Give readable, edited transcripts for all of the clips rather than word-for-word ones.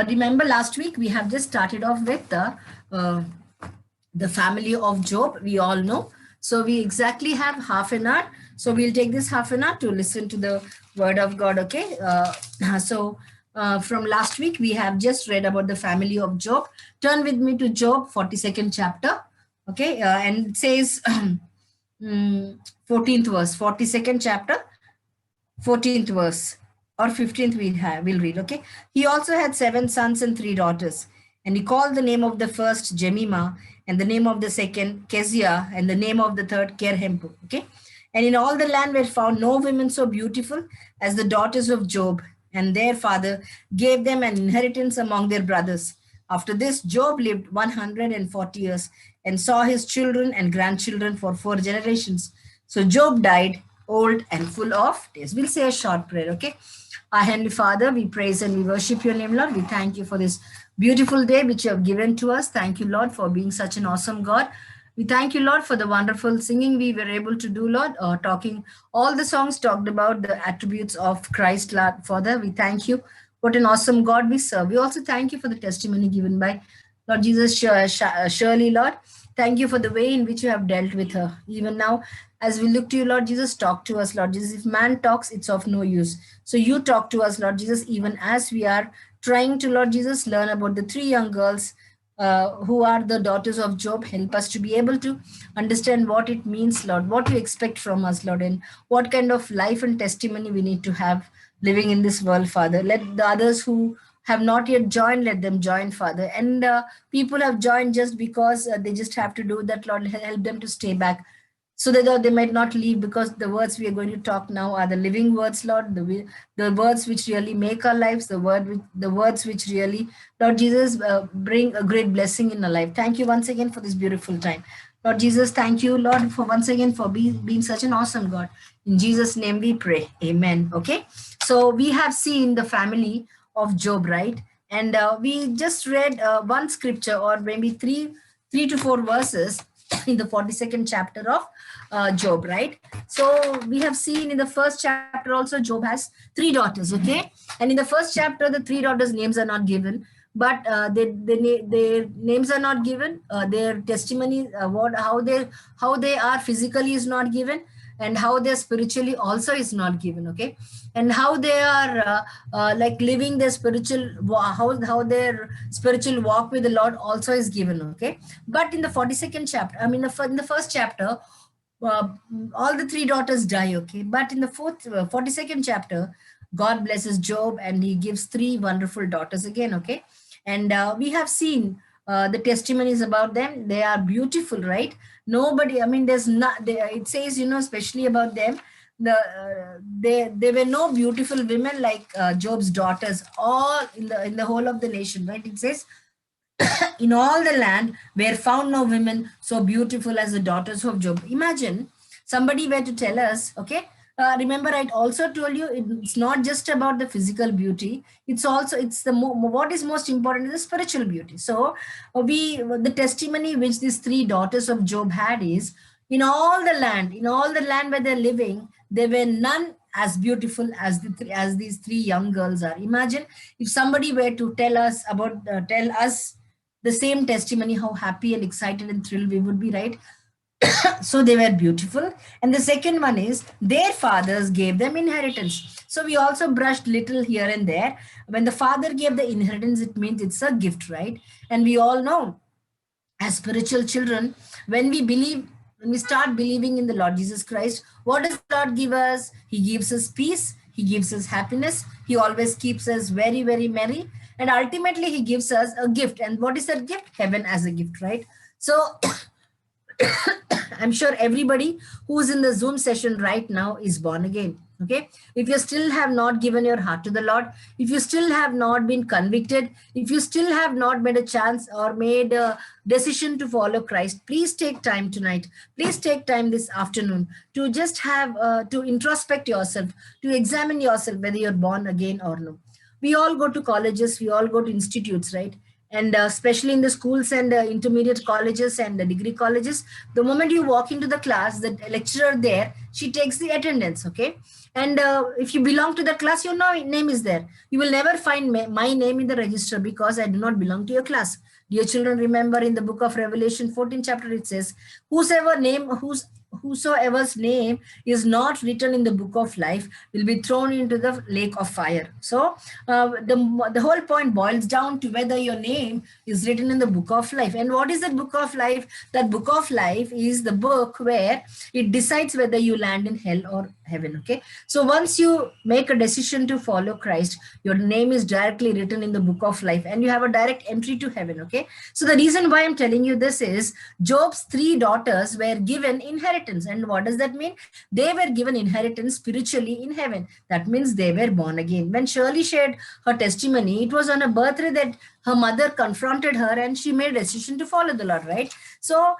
Remember last week we have just started off with the family of Job. We all know. So we exactly have half an hour. So we'll take this half an hour to listen to the word of God. Okay. From last week we have just read about the family of Job. Turn with me to Job 42nd chapter. Okay. And it says 14th verse, 42nd chapter, 14th verse or 15th we'll read. Okay. He also had 7 sons and 3 daughters, and he called the name of the first Jemima, and the name of the second Kezia, and the name of the third Kerhempu. Okay. And in all the land were found no women so beautiful as the daughters of Job, and their father gave them an inheritance among their brothers. After this, Job lived 140 years and saw his children and grandchildren for 4 generations. So Job died old and full of days. We'll say a short prayer, okay? Our Heavenly Father, we praise and we worship your name, Lord. We thank you for this beautiful day which you have given to us. Thank you, Lord, for being such an awesome God. We thank you, Lord, for the wonderful singing we were able to do, Lord, talking all the songs talked about the attributes of Christ, Lord, Father. We thank you. What an awesome God we serve. We also thank you for the testimony given by Lord Jesus Shirley, Lord. Thank you for the way in which you have dealt with her. Even now, as we look to you, Lord Jesus, talk to us, Lord Jesus. If man talks, it's of no use. So you talk to us, Lord Jesus, even as we are trying to, Lord Jesus, learn about the 3 young girls who are the daughters of Job. Help us to be able to understand what it means, Lord, what you expect from us, Lord, and what kind of life and testimony we need to have living in this world, Father. Let the others who have not yet joined, let them join, Father. And people have joined just because they just have to do that, Lord. Help them to stay back so that they might not leave, because the words we are going to talk now are the living words, Lord, the words which really make our lives, the words which really, Lord Jesus, bring a great blessing in our life. Thank you once again for this beautiful time. Lord Jesus, thank you, Lord, for once again for being such an awesome God. In Jesus' name we pray. Amen. Okay. So we have seen the family of Job, right? And we just read one scripture, or maybe three to four verses in the 42nd chapter of Job, right? So we have seen in the first chapter also Job has 3 daughters, okay? And in the first chapter, the 3 daughters' names are not given, but their names are not given. Their testimony, how they are physically is not given, and how they're spiritually also is not given, okay? And how they are like living their how their spiritual walk with the Lord also is given, okay? But in the 42nd chapter, I mean in the first chapter, uh, all the 3 daughters die, okay? But in the 42nd chapter, God blesses Job and he gives 3 wonderful daughters again, okay? And we have seen the testimonies about them. They are beautiful, right? Nobody, I mean, there's not, it says, especially about them, there were no beautiful women like Job's daughters, all in the whole of the nation, right? It says, in all the land were found no women so beautiful as the daughters of Job. Imagine somebody were to tell us, okay, remember I also told you it's not just about the physical beauty. It's what is most important is the spiritual beauty. So the testimony which these 3 daughters of Job had is, in all the land where they're living, there were none as beautiful as these 3 young girls are. Imagine if somebody were to tell us the same testimony, how happy and excited and thrilled we would be, right? So they were beautiful. And the second one is their fathers gave them inheritance. So we also brushed little here and there. When the father gave the inheritance, it means it's a gift, right? And we all know, as spiritual children, when we start believing in the Lord Jesus Christ, what does the Lord give us? He gives us peace, he gives us happiness, he always keeps us very, very merry, and ultimately he gives us a gift. And what is that gift? Heaven as a gift, right? So I'm sure everybody who's in the Zoom session right now is born again. Okay. If you still have not given your heart to the Lord, if you still have not been convicted, if you still have not made a chance or made a decision to follow Christ, please take time tonight. Please take time this afternoon to just have, to introspect yourself, to examine yourself whether you're born again or no. We all go to colleges, we all go to institutes, right? And especially in the schools and intermediate colleges and degree colleges, the moment you walk into the class, the lecturer there, she takes the attendance, okay? And if you belong to the class, your name is there. You will never find my name in the register because I do not belong to your class. Dear children, remember in the book of Revelation 14 chapter, it says, whosoever's name is not written in the book of life will be thrown into the lake of fire. So the whole point boils down to whether your name is written in the book of life. And what is that book of life? That book of life is the book where it decides whether you land in hell or heaven, okay? So once you make a decision to follow Christ, your name is directly written in the book of life and you have a direct entry to heaven, okay? So the reason why I'm telling you this is Job's 3 daughters were given inheritance. And what does that mean? They were given inheritance spiritually in heaven. That means they were born again. When Shirley shared her testimony, it was on a birthday that her mother confronted her and she made a decision to follow the Lord, right? So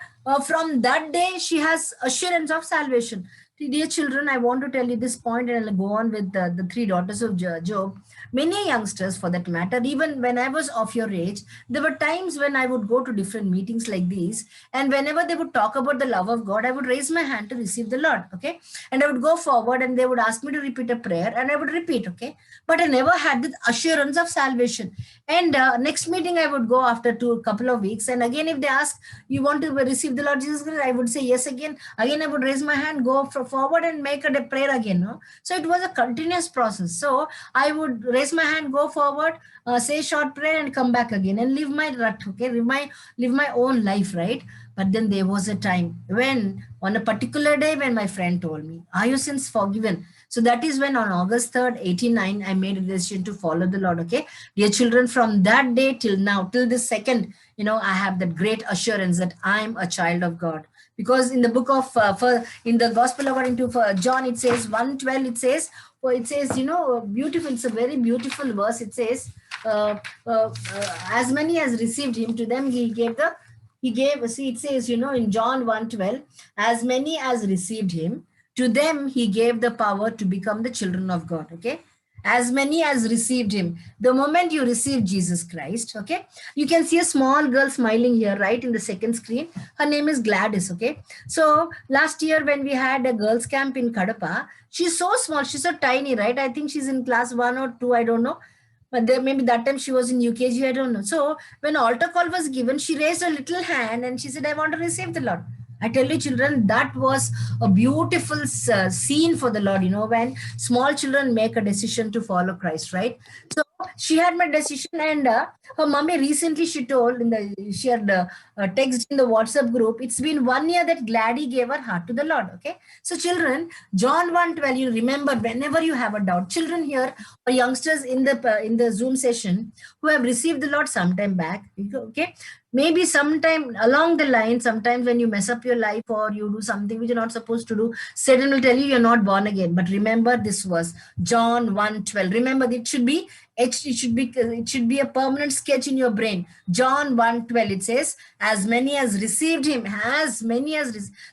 from that day, she has assurance of salvation. Dear children, I want to tell you this point and I'll go on with the 3 daughters of Job. Many youngsters, for that matter, even when I was of your age, there were times when I would go to different meetings like these, and whenever they would talk about the love of God, I would raise my hand to receive the Lord, okay? And I would go forward and they would ask me to repeat a prayer and I would repeat, okay? But I never had the assurance of salvation. And next meeting I would go after a couple of weeks, and again if they ask, you want to receive the Lord Jesus Christ, I would say yes again. Again I would raise my hand, go forward and make a prayer again, no? So it was a continuous process. So I would raise my hand, go forward, say short prayer and come back again and live my rut, okay? Live my own life, right? But then there was a time when on a particular day when my friend told me, are your sins forgiven? So that is when on August 3rd, 89, I made a decision to follow the Lord, okay? Dear children, from that day till now, till this second, I have that great assurance that I'm a child of God. Because in the book of, in the Gospel according to John, it says 1:12, it says, beautiful, it's a very beautiful verse. It says, as many as received him, to them it says, in John 1:12, as many as received him, to them he gave the power to become the children of God, okay? As many as received him. The moment you receive Jesus Christ, okay, you can see a small girl smiling here, right, in the second screen. Her name is Gladys, okay? So last year when we had a girls camp in Kadapa, she's so small, she's so tiny, right? I think she's in class 1 or 2, I don't know. But maybe that time she was in UKG, I don't know. So when altar call was given, she raised a little hand and she said, I want to receive the Lord. I tell you, children, that was a beautiful scene for the Lord, when small children make a decision to follow Christ, right? So she had made a decision, and her mommy recently, she had text in the WhatsApp group, it's been 1 year that Gladys gave her heart to the Lord, okay? So children, John 1:12, you remember whenever you have a doubt, children here or youngsters in the Zoom session who have received the Lord sometime back, okay? Maybe sometime along the line, sometimes when you mess up your life or you do something which you're not supposed to do, Satan will tell you you're not born again. But remember this was John 1:12. Remember, it should be a permanent sketch in your brain. John 1:12, it says, as many as received him,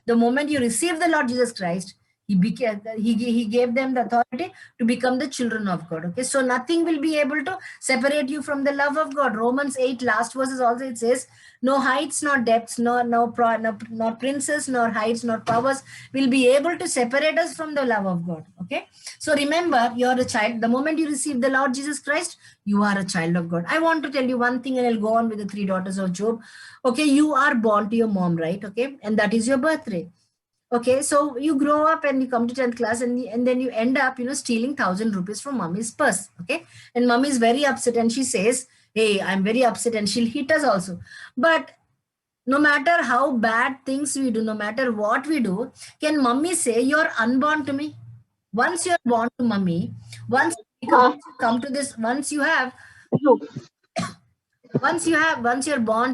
the moment you receive the Lord Jesus Christ, he gave them the authority to become the children of God. Okay, so nothing will be able to separate you from the love of God. Romans 8 last verses also, it says, no heights nor depths, nor princes, nor heights, nor powers will be able to separate us from the love of God. Okay, so remember, you're a child. The moment you receive the Lord Jesus Christ, you are a child of God. I want to tell you one thing, and I'll go on with the 3 daughters of Job. Okay, you are born to your mom, right? Okay, and that is your birthday. Okay, so you grow up and you come to 10th class, and then you end up, stealing 1,000 rupees from mommy's purse. Okay, and mommy is very upset and she says, hey, I'm very upset, and she'll hit us also. But no matter how bad things we do, no matter what we do, can mommy say, you're unborn to me? Once you're born to mommy, once you come to this, once you're born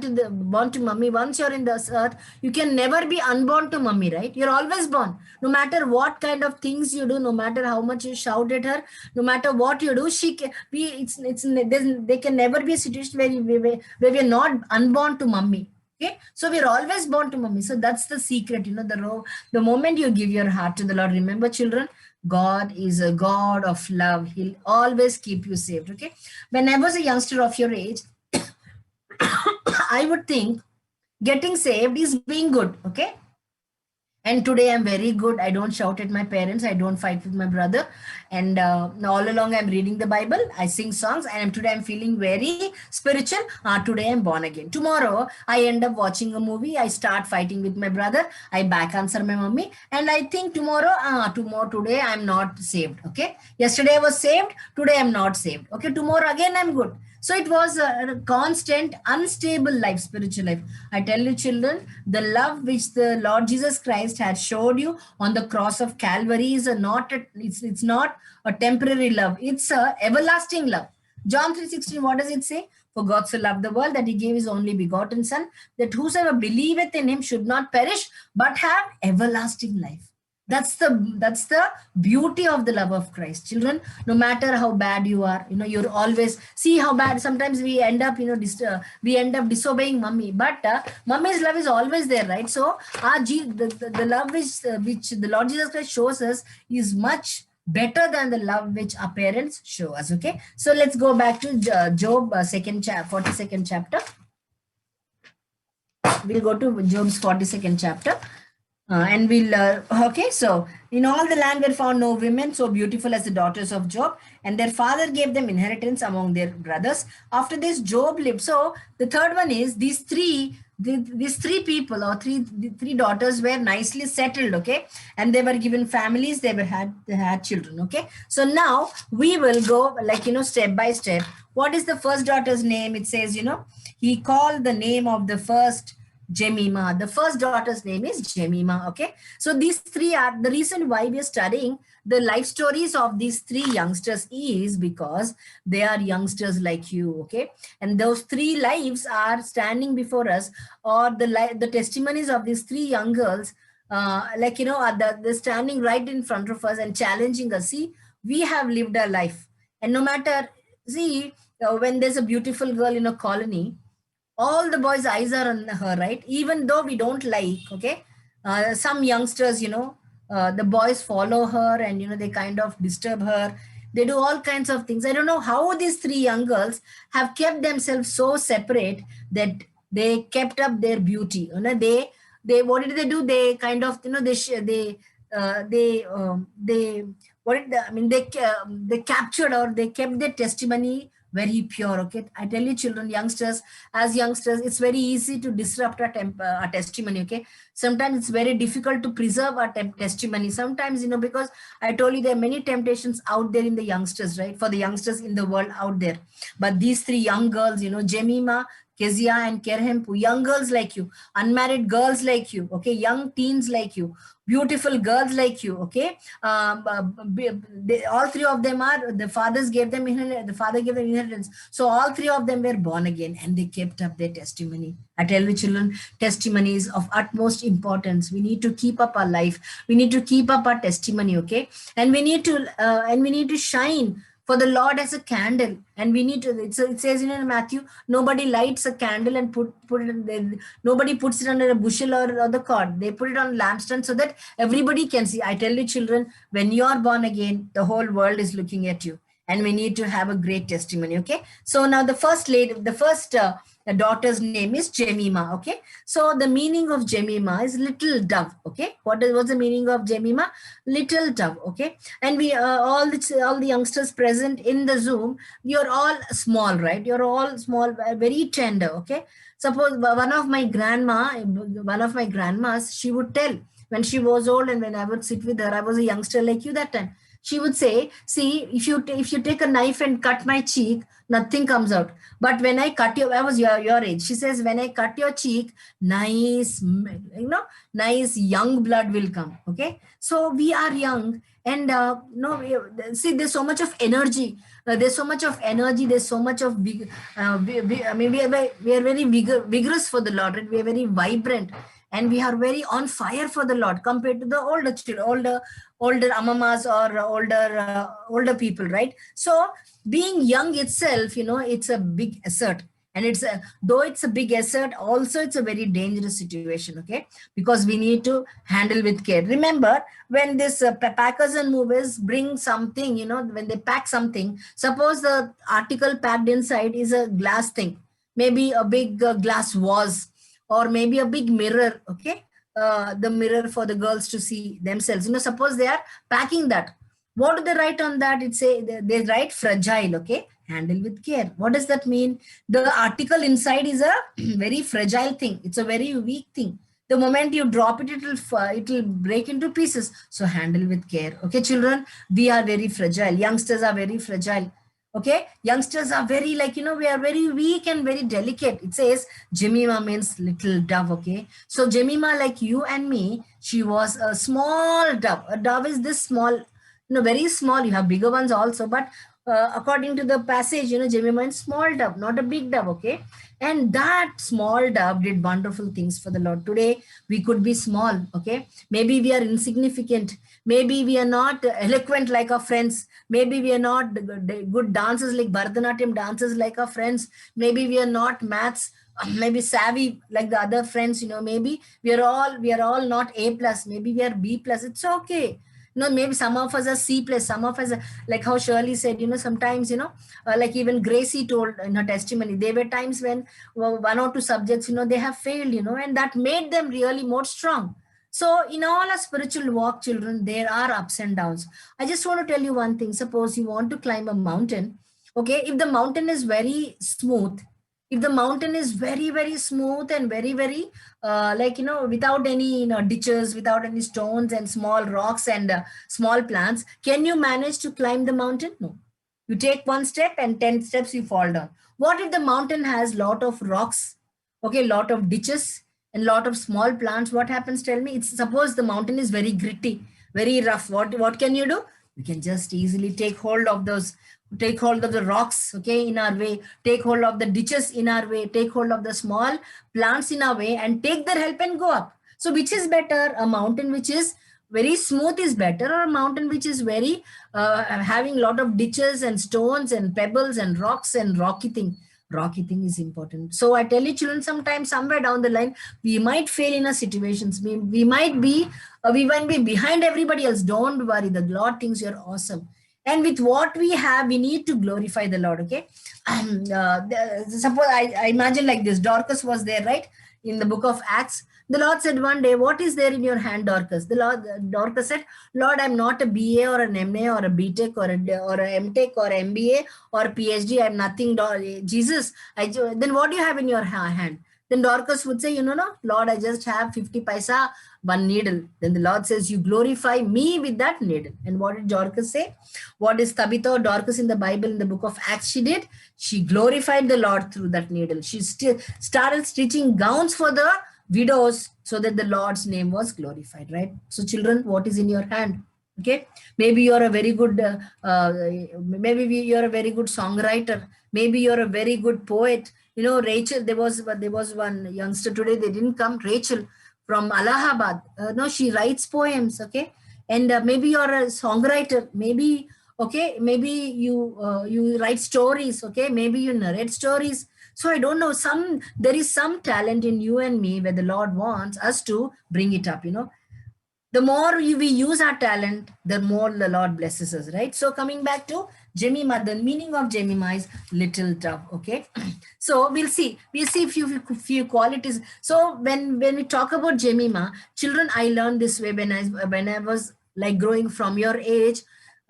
to mommy, once you're in this earth, you can never be unborn to mommy, right? You're always born. No matter what kind of things you do, no matter how much you shout at her, no matter what you do, there can never be a situation where we're not unborn to mommy. Okay, so we're always born to mommy. So that's the secret, the moment you give your heart to the Lord. Remember, children, God is a God of love. He'll always keep you saved. Okay, when I was a youngster of your age, I would think getting saved is being good. Okay. And today I'm very good. I don't shout at my parents. I don't fight with my brother. And all along I'm reading the Bible. I sing songs. And today I'm feeling very spiritual. Today I'm born again. Tomorrow I end up watching a movie. I start fighting with my brother. I back answer my mommy. And I think today I'm not saved. Okay. Yesterday I was saved. Today I'm not saved. Okay. Tomorrow again I'm good. So it was a constant, unstable life, spiritual life. I tell you, children, the love which the Lord Jesus Christ had showed you on the cross of Calvary is it's not a temporary love. It's a everlasting love. John 3:16, what does it say? For God so loved the world that he gave his only begotten Son, that whosoever believeth in him should not perish, but have everlasting life. That's the beauty of the love of Christ. Children, no matter how bad you are, you're always, see how bad sometimes we end up, we end up disobeying mommy, but mommy's love is always there, right? So the love which the Lord Jesus Christ shows us is much better than the love which our parents show us. Okay, so let's go back to Job 42nd chapter. We'll go to Job's 42nd chapter. And we'll, okay, so in all the land were found no women so beautiful as the daughters of Job, and their father gave them inheritance among their brothers. After this, Job lived. So the third one is these three people or three daughters were nicely settled, okay, and they were given families, they had children, okay. So now we will go step by step. What is the first daughter's name? It says, he called the name of the first Jemima. The first daughter's name is Jemima. Okay. So these three are the reason why we are studying the life stories of these three youngsters is because they are youngsters like you. Okay. And those three lives are standing before us, or the testimonies of these three young girls, they're standing right in front of us and challenging us. See, we have lived our life. And no matter, see, when there's a beautiful girl in a colony, all the boys' eyes are on her, right? Even though we don't like, okay? Some youngsters, the boys follow her and, they kind of disturb her. They do all kinds of things. I don't know how these three young girls have kept themselves so separate that they kept up their beauty. They what did they do? They kind of, they captured, or they kept their testimony very pure. Okay, I tell you, children, youngsters, it's very easy to disrupt our testimony. Okay, sometimes it's very difficult to preserve our testimony. Sometimes, because I told you there are many temptations out there in the youngsters, right? For the youngsters in the world out there. But these three young girls, Jemima, Kezia, and Kerhempu, young girls like you, unmarried girls like you, okay, young teens like you, beautiful girls like you, okay. All three of them are, the father gave them inheritance. So all three of them were born again and they kept up their testimony. I tell you, children, testimony is of utmost importance. We need to keep up our life. We need to keep up our testimony, okay. And we need to shine for the Lord as a candle. And we need to, it says in Matthew, nobody lights a candle and put it nobody puts it under a bushel or the cord. They put it on lampstand so that everybody can see. I tell you, children, when you are born again, the whole world is looking at you, and we need to have a great testimony. Okay. So now the first daughter's name is Jemima. Okay. So the meaning of Jemima is little dove. Okay. What's the meaning of Jemima? Little dove. Okay. And we all the youngsters present in the Zoom, you're all small, right? You're all small, very tender. Okay. Suppose one of my grandmas, she would tell when she was old, and when I would sit with her, I was a youngster like you that time. She would say, see, if you take a knife and cut my cheek, nothing comes out. But when I cut I was your age. She says, when I cut your cheek, nice young blood will come. Okay. So we are young, and see, there's so much of energy. There's so much of we are very vigorous for the Lord, right? We are very vibrant, and we are very on fire for the Lord compared to the older amamas or older people, right? So being young itself, it's a big asset. And though it's a big asset, also it's a very dangerous situation, okay? Because we need to handle with care. Remember, when this packers and movers bring something, when they pack something, suppose the article packed inside is a glass thing. maybe a big glass vase, or maybe a big mirror, okay? The mirror for the girls to see themselves. Suppose they are packing that. What do they write on that? It say they write fragile, okay? Handle with care. What does that mean? The article inside is a very fragile thing. It's a very weak thing. The moment you drop it, it'll break into pieces. So handle with care. Okay, children, we are very fragile. Youngsters are very fragile. Okay, youngsters are very, like, we are very weak and very delicate. It says Jemima means little dove. Okay, so Jemima, like you and me, she was a small dove. A dove is this small, very small. You have bigger ones also, but according to the passage, Jemima is small dove, not a big dove. Okay, and that small dove did wonderful things for the Lord. Today we could be small. Okay, maybe we are insignificant, maybe we are not eloquent like our friends, maybe we are not good dancers like Bharatanatyam dancers like our friends, maybe we are not maths maybe savvy like the other friends, maybe we are all not A plus, maybe we are B plus. It's okay. Maybe some of us are C plus, some of us are, like how Shirley said, sometimes, like even Gracie told in her testimony, there were times when one or two subjects, they have failed, and that made them really more strong. So in all our spiritual walk, children, there are ups and downs. I just want to tell you one thing. Suppose you want to climb a mountain. Okay, if the mountain is very smooth, if the mountain is very, very smooth and very, very like, without any, ditches, without any stones and small rocks and small plants, can you manage to climb the mountain? No. You take one step and 10 steps you fall down. What if the mountain has lot of rocks, okay, lot of ditches and lot of small plants? What happens? Tell me. It's suppose the mountain is very gritty, very rough. What can you do? You can just easily take hold of the rocks, okay, in our way, take hold of the ditches in our way, take hold of the small plants in our way, and take their help and go up. So which is better? A mountain which is very smooth is better, or a mountain which is very having a lot of ditches and stones and pebbles and rocks and rocky thing is important. So I tell you, children, sometimes somewhere down the line we might fail in a situations, we might be behind everybody else. Don't worry, the Lord thinks you're awesome, and with what we have we need to glorify the Lord. Okay, suppose I imagine like this. Dorcas was there, right, in the book of Acts. The Lord said one day, what is there in your hand, Dorcas? Dorcas said, Lord, I'm not a BA or an MA or a BTech or a MTech or MBA or PhD. I'm nothing, Jesus. Then what do you have in your hand? Then Dorcas would say, no, Lord, I just have 50 paisa, one needle. Then the Lord says, you glorify me with that needle. And what did Dorcas say? What is Tabitha or Dorcas in the Bible, in the book of Acts she did? She glorified the Lord through that needle. She still started stitching gowns for the widows so that the Lord's name was glorified, right? So children, what is in your hand? Okay, maybe you're a very good you're a very good songwriter, maybe you're a very good poet. Rachel, there was one youngster today, they didn't come, Rachel from Allahabad. No, she writes poems. Okay, and maybe you're a songwriter, maybe, okay, maybe you write stories. Okay, maybe you narrate stories. So I don't know, there is some talent in you and me where the Lord wants us to bring it up. The more we use our talent, the more the Lord blesses us, right? So coming back to Jemima, the meaning of Jemima is little dove. Okay, so we'll see few qualities. So when we talk about Jemima, children, I learned this way when I was like growing from your age.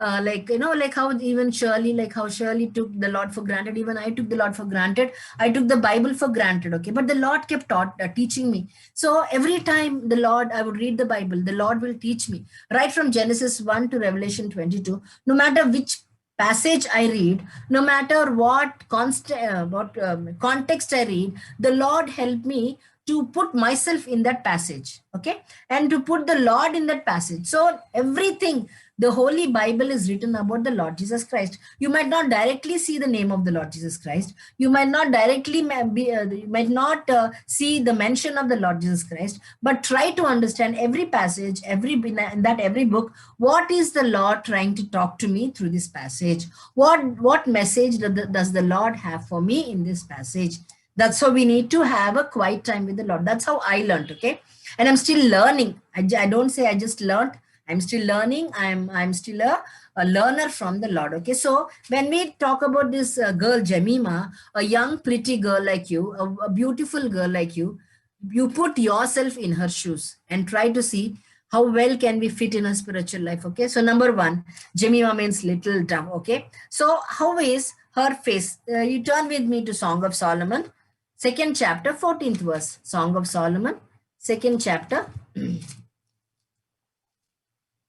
Like how even Shirley, like how Shirley took the Lord for granted, even I took the Lord for granted. I took the Bible for granted. Okay, but the Lord kept teaching me. So every time I would read the Bible, the Lord will teach me, right from Genesis 1 to Revelation 22. No matter which passage I read, no matter what context I read, the Lord helped me to put myself in that passage, okay, and to put the Lord in that passage. So everything, the Holy Bible is written about the Lord Jesus Christ. You might not directly see the name of the Lord Jesus Christ. You might not directly see the mention of the Lord Jesus Christ, but try to understand every passage, every book. What is the Lord trying to talk to me through this passage? What message does the Lord have for me in this passage? That's how we need to have a quiet time with the Lord. That's how I learned, okay? And I'm still learning. I don't say I just learned. I'm still learning. I'm still a learner from the Lord. Okay, so when we talk about this girl Jemima, a young pretty girl like you, a beautiful girl like you put yourself in her shoes and try to see how well can we fit in a spiritual life. Okay, so number one, Jemima means little dove. Okay, so how is her face? You turn with me to Song of Solomon, second chapter, 14th verse. Song of Solomon, second chapter.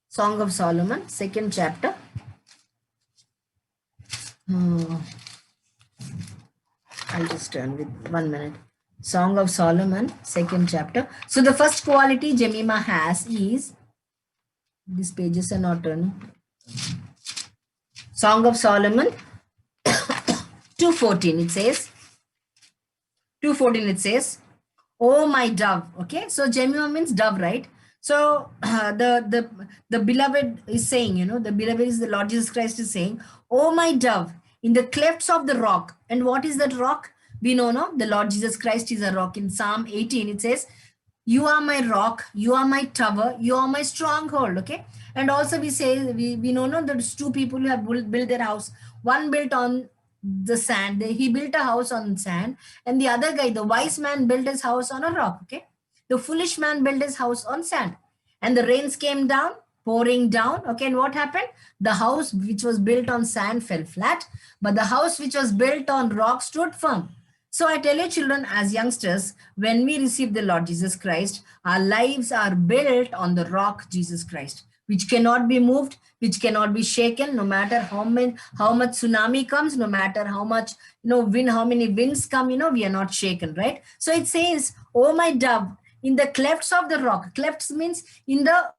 Song of Solomon, second chapter. I'll just turn with 1 minute. Song of Solomon, second chapter. So the first quality Jemima has is, these pages are not turning. Song of Solomon 2:14 it says, 2:14 it says, oh my dove. Okay, so Jemima means dove, right? So the beloved is saying, the beloved is the Lord Jesus Christ is saying, oh my dove, in the clefts of the rock. And what is that rock? We know, no, the Lord Jesus Christ is a rock. In Psalm 18 it says, you are my rock, you are my tower, you are my stronghold. Okay, and also we say, we know, no, there's two people who have built their house. One built on the sand, he built a house on sand, and the other guy, the wise man, built his house on a rock. Okay, the foolish man built his house on sand, and the rains came down, pouring down. Okay, and what happened? The house which was built on sand fell flat, but the house which was built on rock stood firm. So I tell you, children, as youngsters, when we receive the Lord Jesus Christ, our lives are built on the rock Jesus Christ, which cannot be moved, which cannot be shaken, no matter how much tsunami comes, no matter how much wind, how many winds come, we are not shaken, right? So it says, oh my dove, in the clefts of the rock. Clefts means in the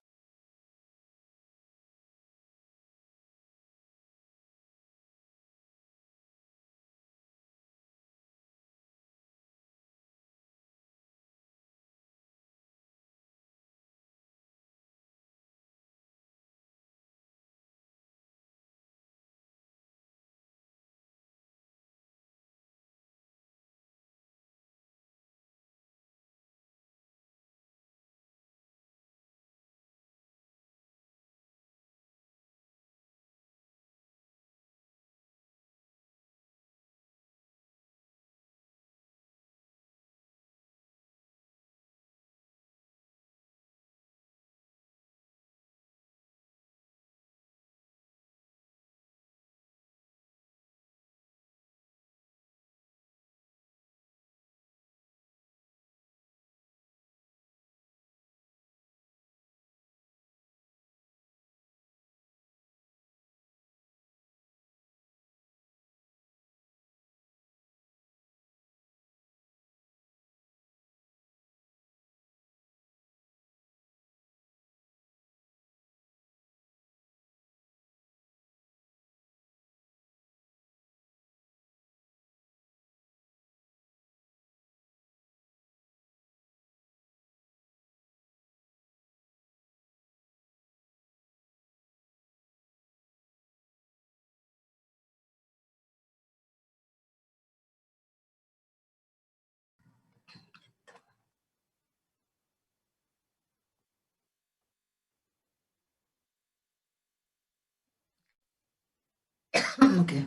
okay.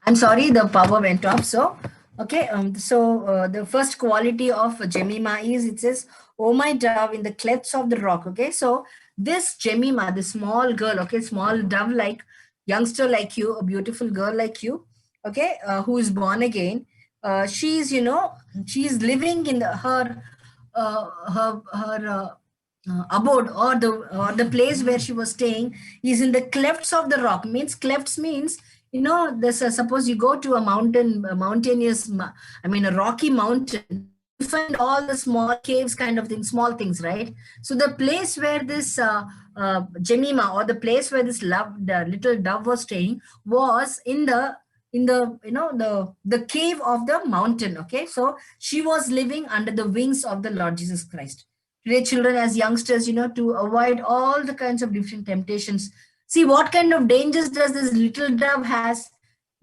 I'm sorry, the power went off. So, okay. The first quality of Jemima is, it says, "Oh my dove, in the clefts of the rock." Okay. So this Jemima, the small girl, okay, small dove like youngster like you, a beautiful girl like you, okay, who is born again. She's, she's living in her abode, or the place where she was staying is in the clefts of the rock. Means clefts means, this suppose you go to a mountain, a a rocky mountain, you find all the small caves kind of things, small things, right? So the place where this Jemima, or the place where this the little dove was staying, was in the the cave of the mountain. Okay, so she was living under the wings of the Lord Jesus Christ. Today, children, as youngsters, to avoid all the kinds of different temptations, see what kind of dangers does this little dove has.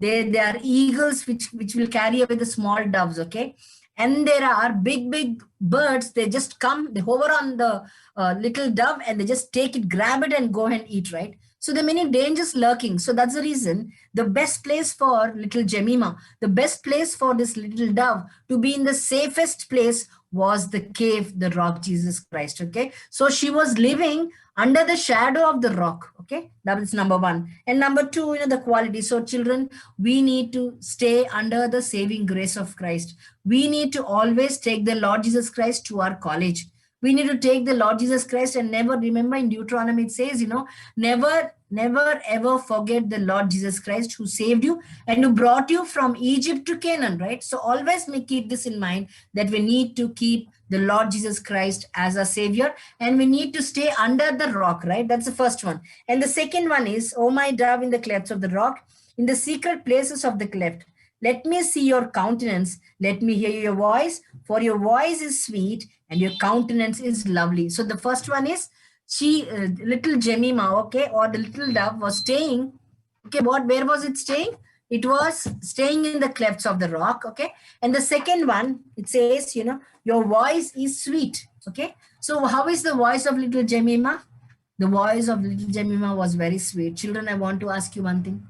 They are eagles which will carry away the small doves. Okay, and there are big birds. They just come, they hover on the little dove, and they just take it, grab it, and go and eat, right? So there are many dangers lurking. So that's the reason the best place for little Jemima, the best place for this little dove to be in the safest place was the cave, the rock, Jesus Christ. Okay. So she was living under the shadow of the rock. Okay. That is number one. And number two, the quality. So children, we need to stay under the saving grace of Christ. We need to always take the Lord Jesus Christ to our college. We need to take the Lord Jesus Christ and never remember. In Deuteronomy it says, never ever forget the Lord Jesus Christ who saved you and who brought you from Egypt to Canaan, right? So always keep this in mind, that we need to keep the Lord Jesus Christ as our savior, and we need to stay under the rock, right? That's the first one. And the second one is, oh my dove in the clefts of the rock, in the secret places of the cleft, let me see your countenance. Let me hear your voice, for your voice is sweet and your countenance is lovely. So the first one is, little Jemima, okay, or the little dove was staying. Okay, where was it staying? It was staying in the clefts of the rock, okay. And the second one, it says, your voice is sweet, okay. So how is the voice of little Jemima? The voice of little Jemima was very sweet. Children, I want to ask you one thing.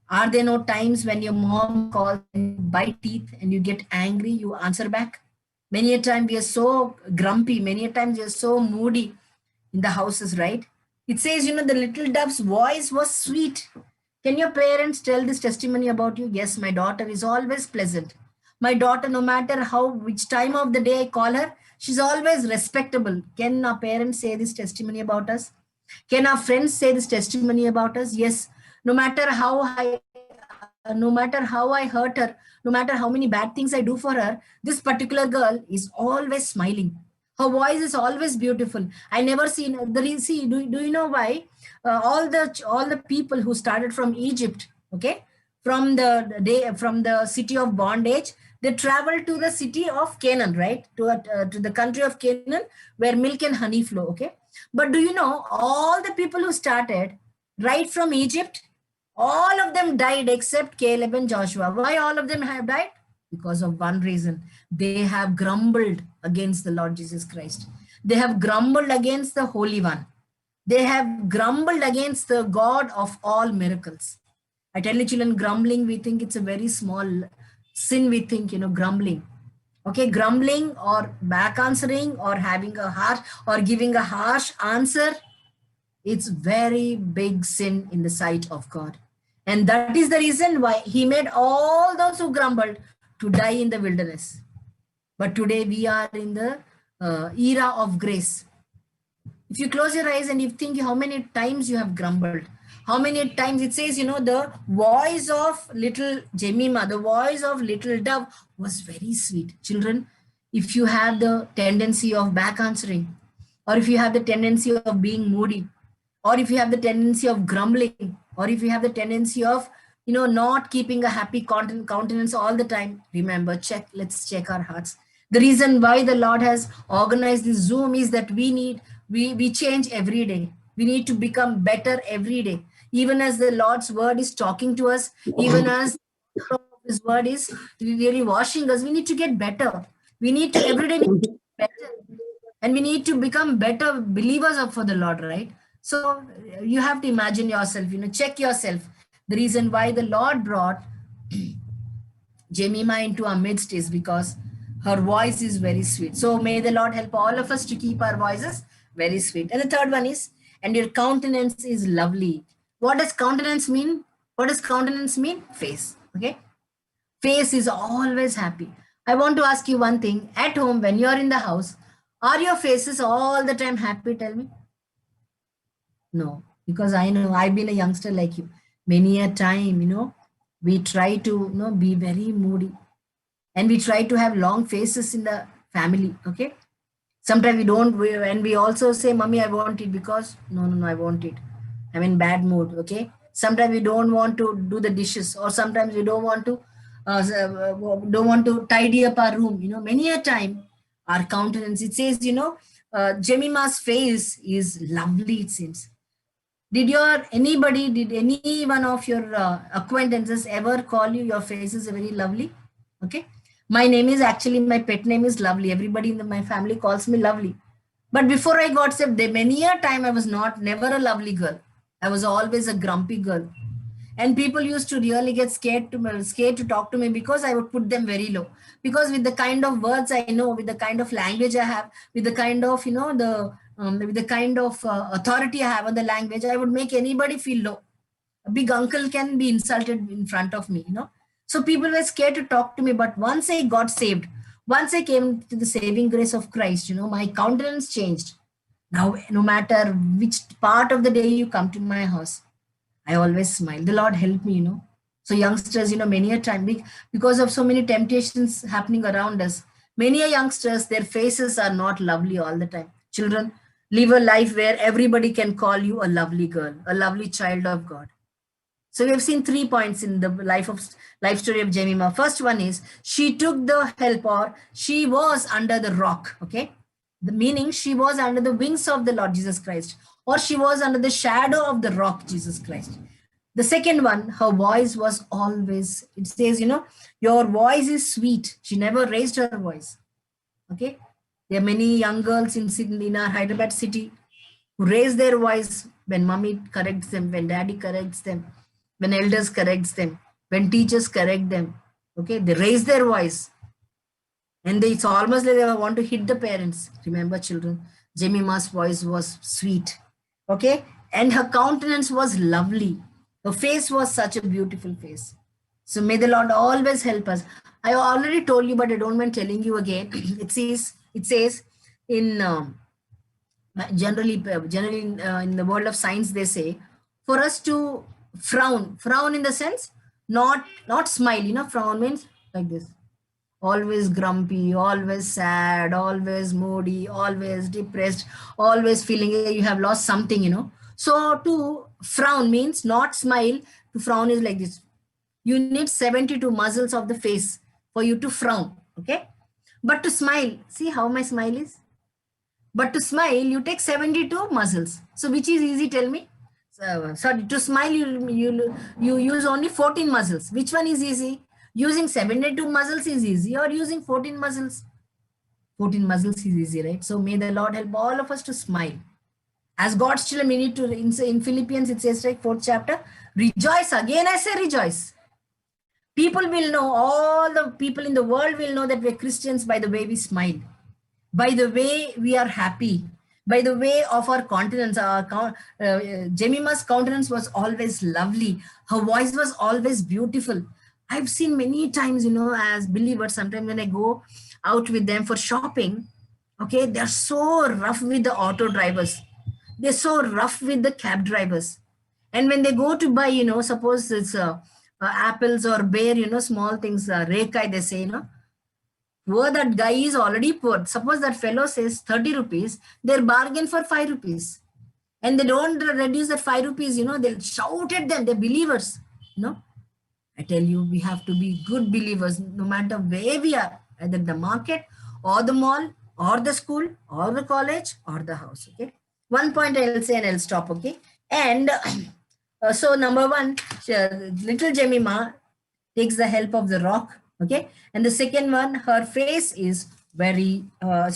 Are there no times when your mom calls and you bite teeth and you get angry, you answer back? Many a time we are so grumpy, many a times we are so moody in the houses, right? It says, the little dove's voice was sweet. Can your parents tell this testimony about you? Yes, my daughter is always pleasant. My daughter, no matter which time of the day I call her, she's always respectable. Can our parents say this testimony about us? Can our friends say this testimony about us? Yes. No matter how I hurt her, no matter how many bad things I do for her, this particular girl is always smiling. Her voice is always beautiful. I never seen do you know why? All the people who started from Egypt, okay, from the city of bondage, they traveled to the city of Canaan, right? To the country of Canaan, where milk and honey flow, okay. But do you know, all the people who started right from Egypt, all of them died except Caleb and Joshua. Why all of them have died? Because of one reason. They have grumbled against the Lord Jesus Christ. They have grumbled against the Holy One. They have grumbled against the God of all miracles. I tell you, children, grumbling, we think it's a very small sin. We think, grumbling. Okay, grumbling or back answering or having a harsh or giving a harsh answer, it's very big sin in the sight of God. And that is the reason why he made all those who grumbled to die in the wilderness. But today we are in the era of grace. If you close your eyes and you think how many times you have grumbled, how many times it says, the voice of little Jemima, the voice of little dove was very sweet. Children, if you have the tendency of back answering, or if you have the tendency of being moody, or if you have the tendency of grumbling, or if you have the tendency of not keeping a happy countenance all the time, remember, let's check our hearts. The reason why the Lord has organized this Zoom is that we change every day. We need to become better every day. Even as the Lord's word is talking to us, even as his word is really washing us, we need to get better. We need to every day be better, and we need to become better believers for the Lord, right? So you have to imagine yourself, check yourself. The reason why the Lord brought Jemima into our midst is because her voice is very sweet. So may the Lord help all of us to keep our voices very sweet. And the third one is, and your countenance is lovely. What does countenance mean? What does countenance mean? Face. Okay. Face is always happy. I want to ask you one thing. At home, when you're in the house, are your faces all the time happy? Tell me. No, because I know I've been a youngster like you. Many a time, we try to, be very moody, and we try to have long faces in the family. Okay. Sometimes we don't, and we also say, Mommy, I want it, because no, I want it. I'm in bad mood. Okay. Sometimes we don't want to do the dishes, or sometimes we don't want to tidy up our room. Many a time our countenance, it says, Jemima's face is lovely, it seems. Did any one of your acquaintances ever call you, your face is very lovely? Okay. My pet name is Lovely. Everybody in my family calls me Lovely. But before I got saved, many a time I was never a lovely girl. I was always a grumpy girl. And people used to really get scared to talk to me because I would put them very low. Because with the kind of words I know, with the kind of language I have, with the kind of, with the kind of authority I have on the language, I would make anybody feel low. A big uncle can be insulted in front of me, So people were scared to talk to me. But once I got saved, once I came to the saving grace of Christ, my countenance changed. Now, no matter which part of the day you come to my house, I always smile. The Lord help me, So youngsters, many a time, because of so many temptations happening around us, many a youngsters, their faces are not lovely all the time. Children, live a life where everybody can call you a lovely girl, a lovely child of God. So we have seen 3 points in the life story of Jemima. First one is she took the help, or she was under the rock. Okay, the meaning she was under the wings of the Lord Jesus Christ, or she was under the shadow of the rock Jesus Christ. The second one, her voice was always, it says, your voice is sweet. She never raised her voice. Okay, there are many young girls in our Hyderabad city who raise their voice when mommy corrects them, when daddy corrects them, when elders corrects them, when teachers correct them. Okay, they raise their voice. And it's almost like they want to hit the parents. Remember, children, Jemima's voice was sweet. Okay, and her countenance was lovely. Her face was such a beautiful face. So may the Lord always help us. I already told you, but I don't mind telling you again. It says in generally in the world of science, they say for us to frown in the sense not smile. Frown means like this, always grumpy, always sad, always moody, always depressed, always feeling you have lost something. So to frown means not smile. To frown is like this. You need 72 muscles of the face for you to frown. Okay, but to smile, see how my smile is. But to smile, you take 72 muscles. So which is easy? Tell me. So, sorry, to smile, you use only 14 muscles. Which one is easy? Using 72 muscles is easy, or using 14 muscles? 14 muscles is easy, right? So may the Lord help all of us to smile. As God's children, we need to, in Philippians, it says, right, 4th chapter, rejoice. Again, I say rejoice. People will know, all the people in the world will know that we're Christians by the way we smile, by the way we are happy, by the way of our countenance. Jemima's countenance was always lovely. Her voice was always beautiful. I've seen many times, as believers, sometimes when I go out with them for shopping, okay, they're so rough with the auto drivers. They're so rough with the cab drivers. And when they go to buy, suppose it's apples or bear, small things, rekai, they say, poor that guy is already poor. Suppose that fellow says 30 rupees, they'll bargain for 5 rupees. And they don't reduce that 5 rupees, they'll shout at them. They're believers, I tell you, we have to be good believers no matter where we are, either the market or the mall or the school or the college or the house. Okay. One point I'll say and I'll stop. Okay. And so number one, little Jemima takes the help of the rock. Okay. And the second one, her face is very, her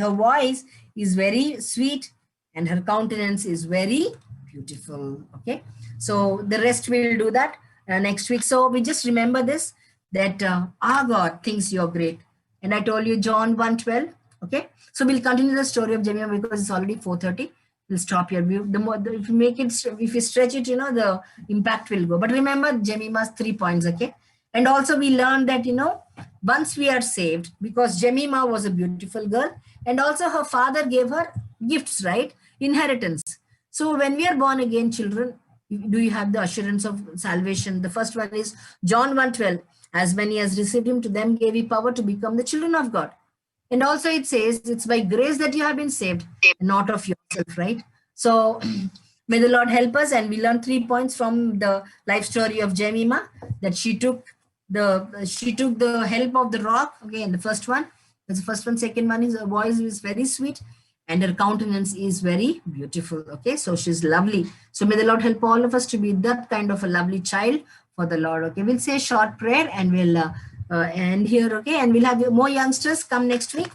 voice is very sweet and her countenance is very beautiful. Okay. So the rest we'll do that next week. So we just remember this, that our God thinks you're great. And I told you John 1:12. Okay. So we'll continue the story of Jemima because it's already 4:30. We'll stop here. If you make it, if you stretch it, the impact will go. But remember Jemima's 3 points. Okay. And also we learned that, once we are saved, because Jemima was a beautiful girl and also her father gave her gifts, right? Inheritance. So when we are born again, children, do you have the assurance of salvation? The first one is John 1:12. As many as received him, to them gave he power to become the children of God. And also it says it's by grace that you have been saved, not of yourself, right? So may the Lord help us. And we learned 3 points from the life story of Jemima, that she took the help of the rock. Okay, and the first one, that's the first one. Second one is her voice is very sweet and her countenance is very beautiful. Okay, so she's lovely. So may the Lord help all of us to be that kind of a lovely child for the Lord. Okay, we'll say a short prayer and we'll end here. Okay, and we'll have more youngsters come next week.